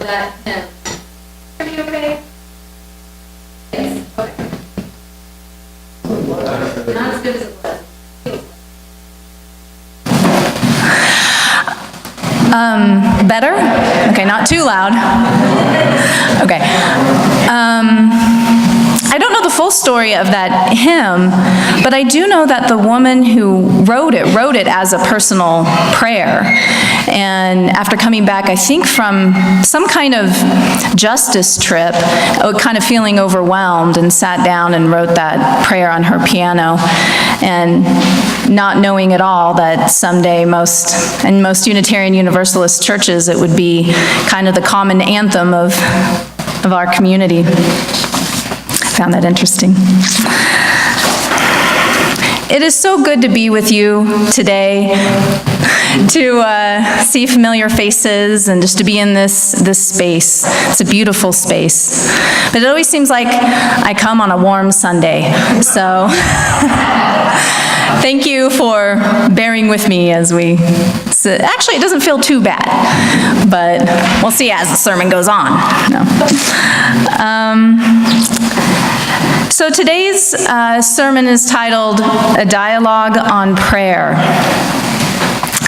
that hymn. Are you okay? Yes. Okay. Not as good as it was. Better? Okay, not too loud. Okay. I don't know the full story of that hymn, but I do know that the woman who wrote it as a personal prayer. And after coming back, I think from some kind of justice trip, kind of feeling overwhelmed, and sat down and wrote that prayer on her piano, and not knowing at all that someday in most Unitarian Universalist churches, it would be kind of the common anthem of our community. I found that interesting. It is so good to be with you today, to see familiar faces and just to be in this space. It's a beautiful space. But it always seems like I come on a warm Sunday. So thank you for bearing with me as we sit. Actually, it doesn't feel too bad, but we'll see as the sermon goes on. No. So today's sermon is titled A Dialogue on Prayer.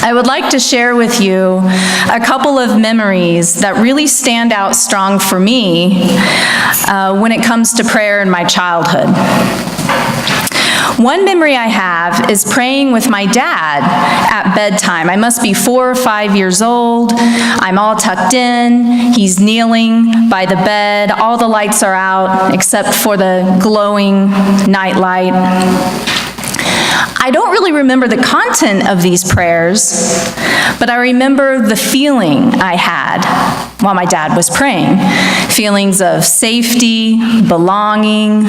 I would like to share with you a couple of memories that really stand out strong for me when it comes to prayer in my childhood. One memory I have is praying with my dad at bedtime. I must be 4 or 5 years old. I'm all tucked in. He's kneeling by the bed. All the lights are out except for the glowing night light. I don't really remember the content of these prayers, but I remember the feeling I had while my dad was praying. Feelings of safety, belonging,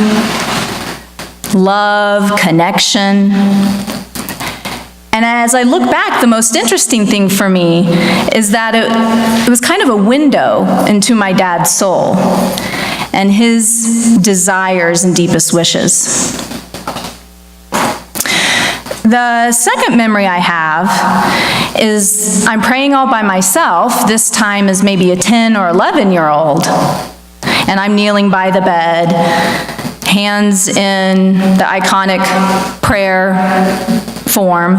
love, connection. And as I look back, the most interesting thing for me is that it was kind of a window into my dad's soul and his desires and deepest wishes. The second memory I have is I'm praying all by myself, this time as maybe a 10 or 11-year-old, and I'm kneeling by the bed, hands in the iconic prayer form,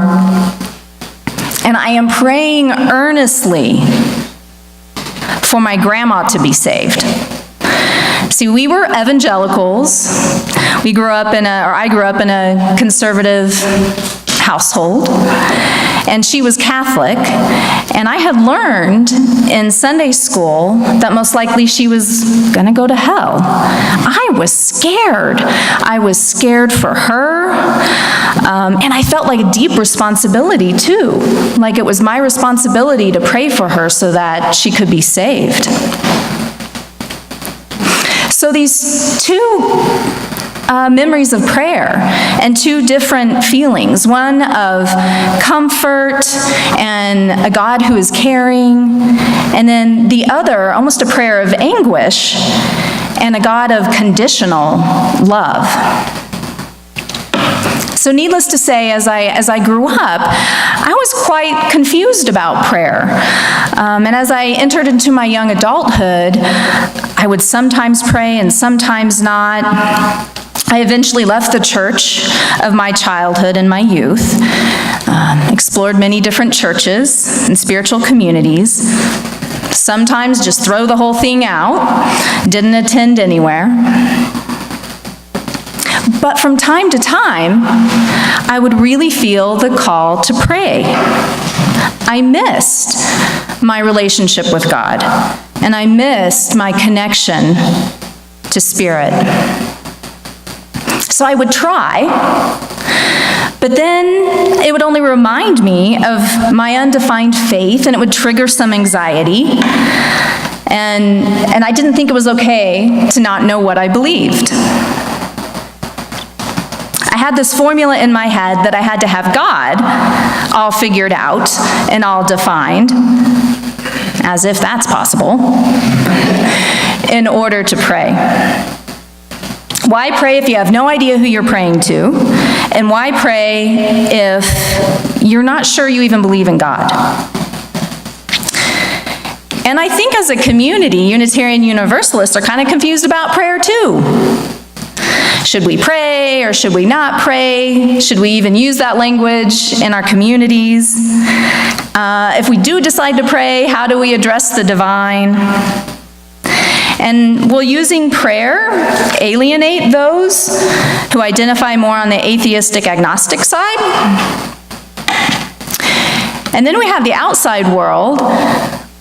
and I am praying earnestly for my grandma to be saved. See, we were evangelicals. I grew up in a conservative household, and she was Catholic, and I had learned in Sunday school that most likely she was going to go to hell. I was scared. I was scared for her, and I felt like a deep responsibility too, like it was my responsibility to pray for her so that she could be saved. So these two memories of prayer and two different feelings, one of comfort and a God who is caring, and then the other, almost a prayer of anguish and a God of conditional love. So needless to say, as I grew up, I was quite confused about prayer. And as I entered into my young adulthood, I would sometimes pray and sometimes not. I eventually left the church of my childhood and my youth, explored many different churches and spiritual communities, sometimes just throw the whole thing out, didn't attend anywhere. But from time to time, I would really feel the call to pray. I missed my relationship with God, and I missed my connection to Spirit. So I would try, but then it would only remind me of my undefined faith, and it would trigger some anxiety, and I didn't think it was okay to not know what I believed. I had this formula in my head that I had to have God all figured out and all defined, as if that's possible, in order to pray. Why pray if you have no idea who you're praying to? And why pray if you're not sure you even believe in God? And I think as a community, Unitarian Universalists are kind of confused about prayer too. Should we pray or should we not pray? Should we even use that language in our communities? If we do decide to pray, how do we address the divine? And will using prayer alienate those who identify more on the atheistic agnostic side? And then we have the outside world,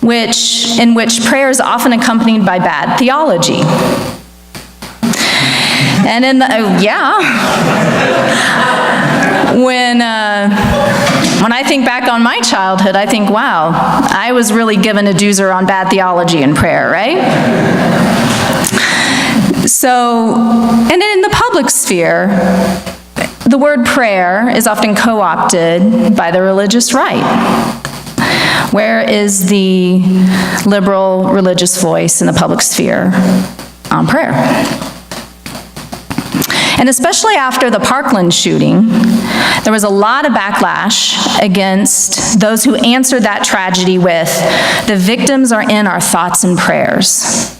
in which prayer is often accompanied by bad theology. And in the, when I think back on my childhood, I think, wow, I was really given a doozer on bad theology and prayer, right? So, and in the public sphere, the word prayer is often co-opted by the religious right. Where is the liberal religious voice in the public sphere on prayer? And especially after the Parkland shooting, there was a lot of backlash against those who answered that tragedy with, "The victims are in our thoughts and prayers."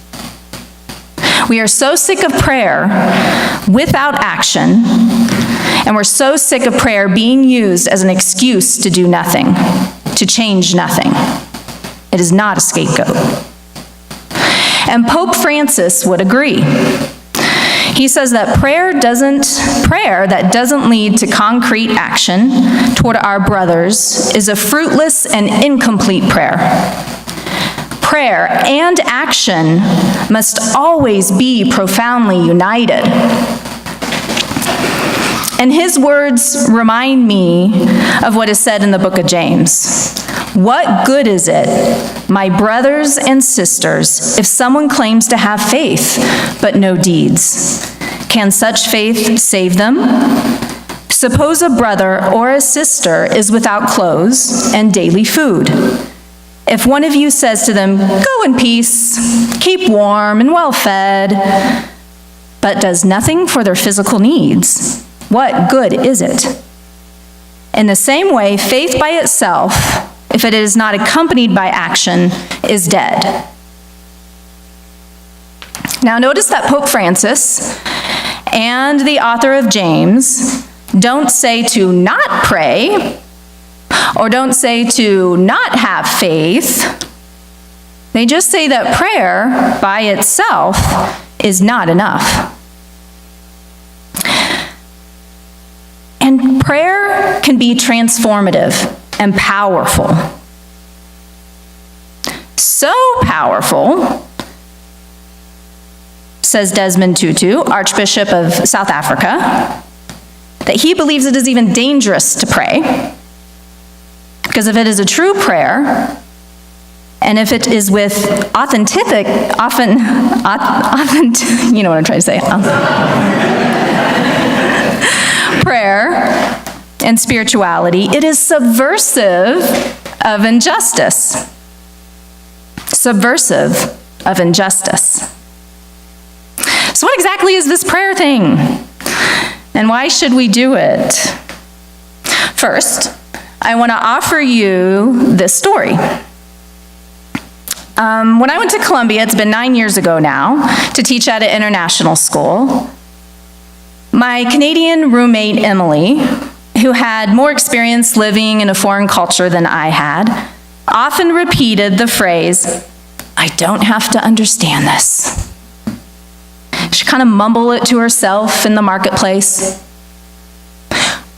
We are so sick of prayer without action, and we're so sick of prayer being used as an excuse to do nothing, to change nothing. It is not a scapegoat. And Pope Francis would agree. He says that prayer that doesn't lead to concrete action toward our brothers is a fruitless and incomplete prayer. Prayer and action must always be profoundly united. And his words remind me of what is said in the book of James. What good is it, my brothers and sisters, if someone claims to have faith but no deeds? Can such faith save them? Suppose a brother or a sister is without clothes and daily food. If one of you says to them, "Go in peace, keep warm and well fed," but does nothing for their physical needs, what good is it? In the same way, faith by itself, if it is not accompanied by action, is dead. Now notice that Pope Francis and the author of James don't say to not pray, or don't say to not have faith. They just say that prayer by itself is not enough. And prayer can be transformative and powerful. So powerful, says Desmond Tutu, Archbishop of South Africa, that he believes it is even dangerous to pray. Because if it is a true prayer, and if it is with you know what I'm trying to say, prayer and spirituality, it is subversive of injustice. Subversive of injustice. So what exactly is this prayer thing? And why should we do it? First, I want to offer you this story. When I went to Columbia, it's been 9 years ago now, to teach at an international school, my Canadian roommate, Emily, who had more experience living in a foreign culture than I had, often repeated the phrase, "I don't have to understand this." She'd kind of mumble it to herself in the marketplace.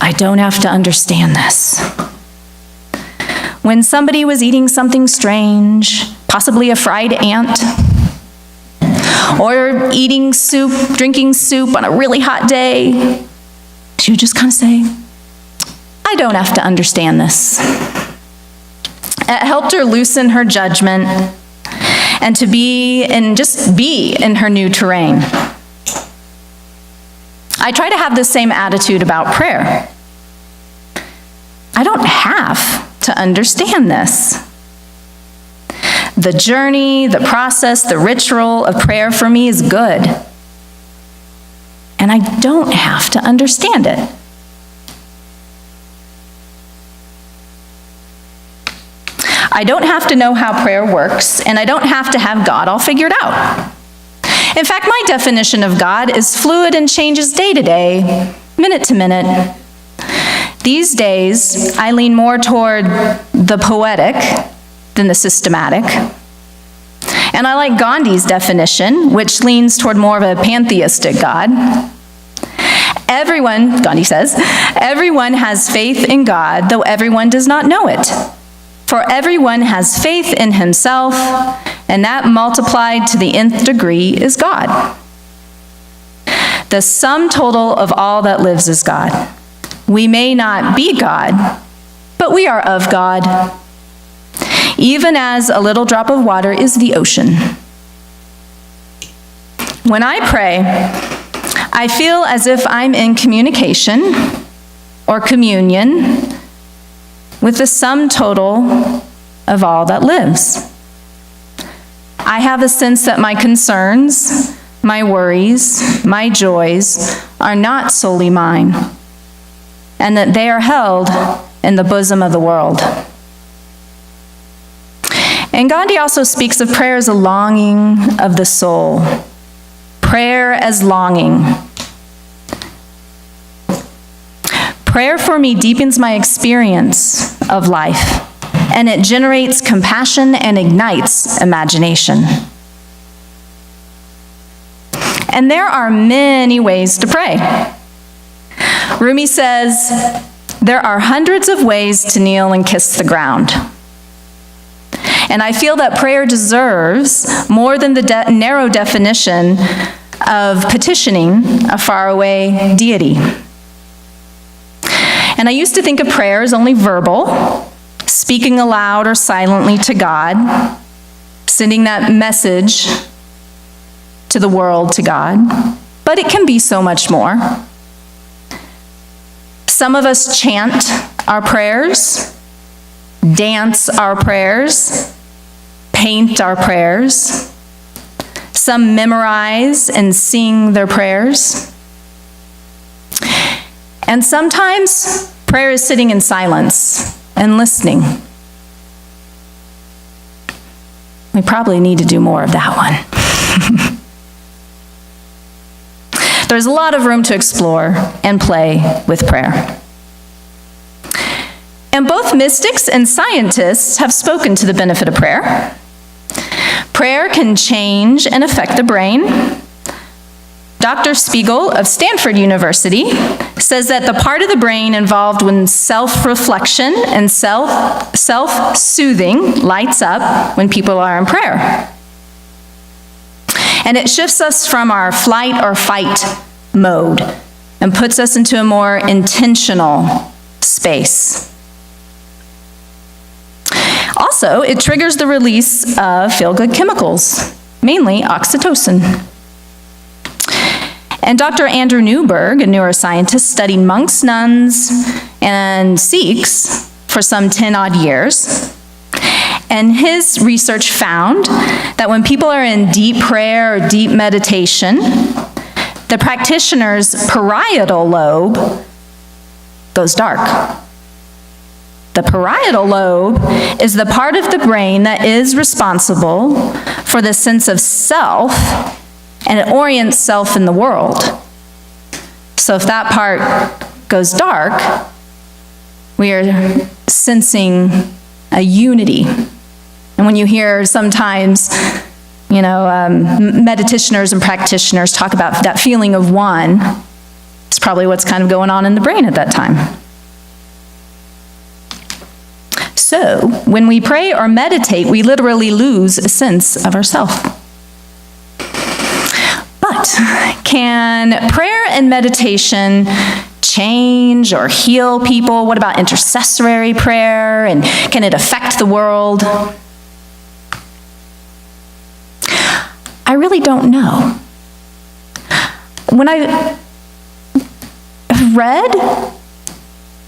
"I don't have to understand this." When somebody was eating something strange, possibly a fried ant, or eating soup, drinking soup on a really hot day, she would just kind of say, "I don't have to understand this." It helped her loosen her judgment and to just be in her new terrain. I try to have the same attitude about prayer. I don't have to understand this. The journey, the process, the ritual of prayer for me is good. And I don't have to understand it. I don't have to know how prayer works, and I don't have to have God all figured out. In fact, my definition of God is fluid and changes day to day, minute to minute. These days, I lean more toward the poetic than the systematic. And I like Gandhi's definition, which leans toward more of a pantheistic God. Everyone, Gandhi says, everyone has faith in God, though everyone does not know it. For everyone has faith in himself, and that multiplied to the nth degree is God. The sum total of all that lives is God. We may not be God, but we are of God. Even as a little drop of water is the ocean. When I pray, I feel as if I'm in communication or communion with the sum total of all that lives. I have a sense that my concerns, my worries, my joys are not solely mine, and that they are held in the bosom of the world. And Gandhi also speaks of prayer as a longing of the soul. Prayer as longing. Prayer for me deepens my experience of life, and it generates compassion and ignites imagination. And there are many ways to pray. Rumi says, there are hundreds of ways to kneel and kiss the ground. And I feel that prayer deserves more than the narrow definition of petitioning a faraway deity. And I used to think of prayer as only verbal, speaking aloud or silently to God, sending that message to the world, to God. But it can be so much more. Some of us chant our prayers, dance our prayers, paint our prayers. Some memorize and sing their prayers. And sometimes prayer is sitting in silence and listening. We probably need to do more of that one. There's a lot of room to explore and play with prayer. And both mystics and scientists have spoken to the benefit of prayer. Prayer can change and affect the brain. Dr. Spiegel of Stanford University says that the part of the brain involved in self-reflection and self-soothing lights up when people are in prayer. And it shifts us from our flight or fight mode and puts us into a more intentional space. Also, it triggers the release of feel-good chemicals, mainly oxytocin. And Dr. Andrew Newberg, a neuroscientist, studied monks, nuns, and Sikhs for some 10-odd years. And his research found that when people are in deep prayer or deep meditation, the practitioner's parietal lobe goes dark. The parietal lobe is the part of the brain that is responsible for the sense of self, and it orients self in the world. So if that part goes dark, we are sensing a unity. And when you hear sometimes, meditationers and practitioners talk about that feeling of one, it's probably what's kind of going on in the brain at that time. So, when we pray or meditate, we literally lose a sense of ourself. But can prayer and meditation change or heal people? What about intercessory prayer? And can it affect the world? I really don't know. When I read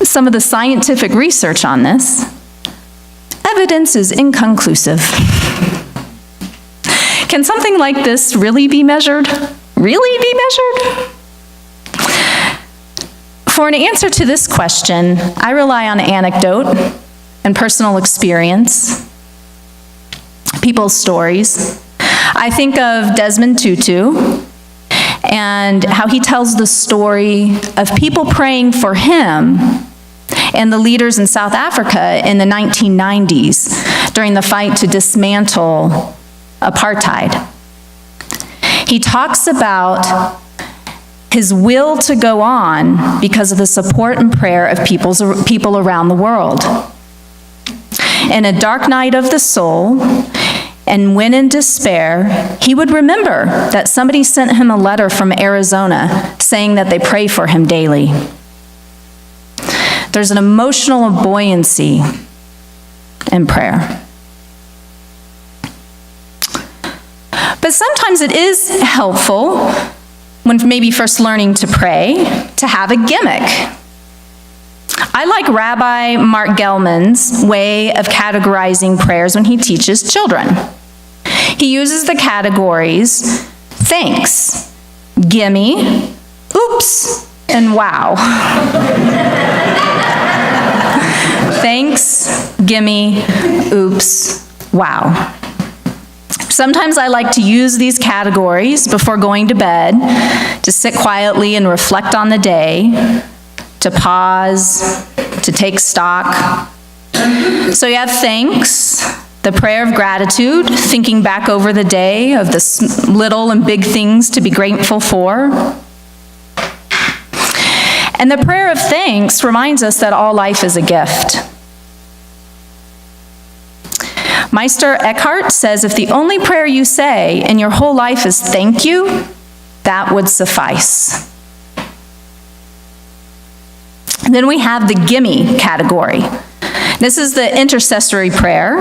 some of the scientific research on this, evidence is inconclusive. Can something like this really be measured? Really be measured? For an answer to this question, I rely on anecdote and personal experience people's stories. I think of Desmond Tutu and how he tells the story of people praying for him and the leaders in South Africa in the 1990s during the fight to dismantle apartheid. He talks about his will to go on because of the support and prayer of people around the world. In a dark night of the soul, and when in despair, he would remember that somebody sent him a letter from Arizona saying that they pray for him daily. There's an emotional buoyancy in prayer. But sometimes it is helpful, when maybe first learning to pray, to have a gimmick. I like Rabbi Mark Gelman's way of categorizing prayers when he teaches children. He uses the categories thanks, gimme, oops, and wow. Thanks, gimme, oops, wow. Sometimes I like to use these categories before going to bed, to sit quietly and reflect on the day, to pause, to take stock. So you have thanks, the prayer of gratitude, thinking back over the day of the little and big things to be grateful for. And the prayer of thanks reminds us that all life is a gift. Meister Eckhart says if the only prayer you say in your whole life is thank you, that would suffice. Then we have the gimme category. This is the intercessory prayer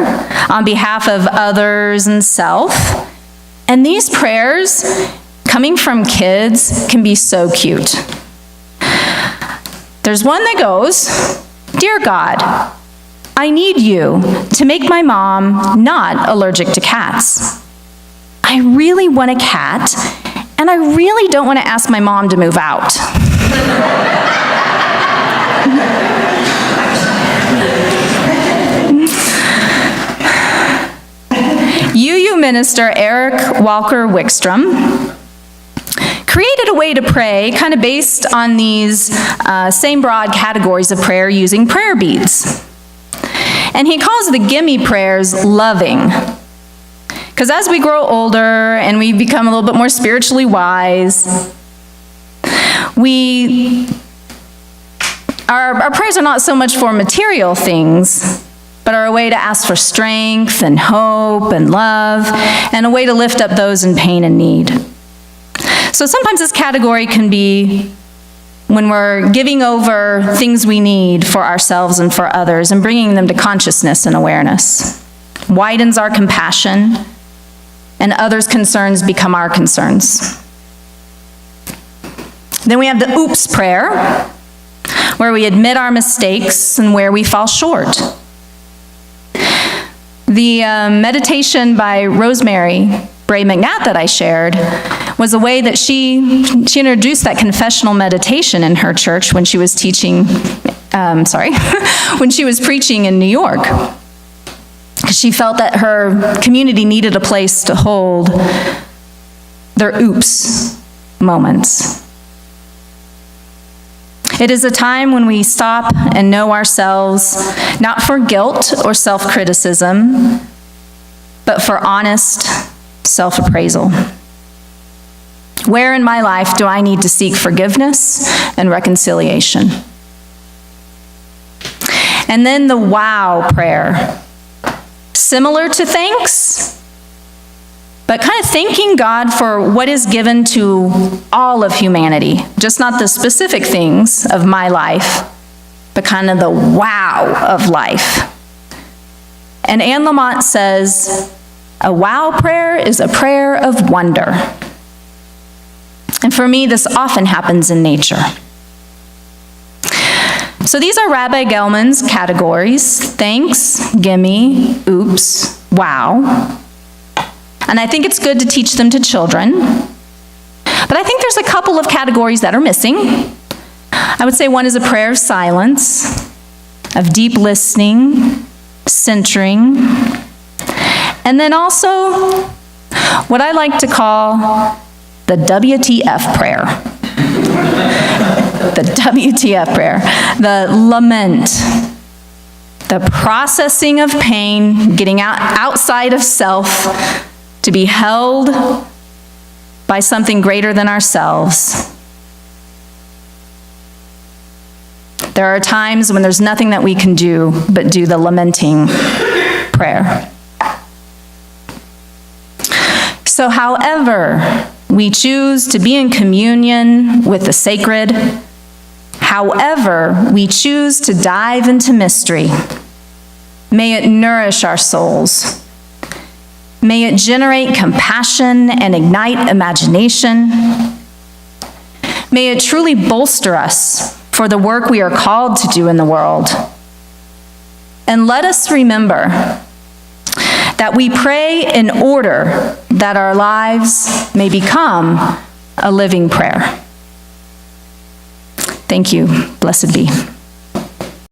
on behalf of others and self. And these prayers, coming from kids, can be so cute. There's one that goes, "Dear God, I need you to make my mom not allergic to cats. I really want a cat, and I really don't want to ask my mom to move out." UU minister Eric Walker Wickstrom created a way to pray kind of based on these same broad categories of prayer using prayer beads. And he calls the gimme prayers loving. Because as we grow older and we become a little bit more spiritually wise, our prayers are not so much for material things, but are a way to ask for strength and hope and love, and a way to lift up those in pain and need. So sometimes this category can be when we're giving over things we need for ourselves and for others and bringing them to consciousness and awareness. Widens our compassion, and others' concerns become our concerns. Then we have the oops prayer, where we admit our mistakes and where we fall short. The meditation by Rosemary Bray McNatt that I shared was a way that she introduced that confessional meditation in her church when she was teaching, when she was preaching in New York. She felt that her community needed a place to hold their oops moments. It is a time when we stop and know ourselves, not for guilt or self-criticism, but for honest self-appraisal. Where in my life do I need to seek forgiveness and reconciliation? And then the wow prayer. Similar to thanks, but kind of thanking God for what is given to all of humanity, just not the specific things of my life, but kind of the wow of life. And Anne Lamott says, a wow prayer is a prayer of wonder. And for me, this often happens in nature. So these are Rabbi Gelman's categories: thanks, gimme, oops, wow. And I think it's good to teach them to children. But I think there's a couple of categories that are missing. I would say one is a prayer of silence, of deep listening, centering. And then also, what I like to call the WTF prayer. The WTF prayer. The lament. The processing of pain, getting outside of self to be held by something greater than ourselves. There are times when there's nothing that we can do but do the lamenting prayer. So however we choose to be in communion with the sacred, however we choose to dive into mystery, may it nourish our souls. May it generate compassion and ignite imagination. May it truly bolster us for the work we are called to do in the world. And let us remember that we pray in order that our lives may become a living prayer. Thank you. Blessed be.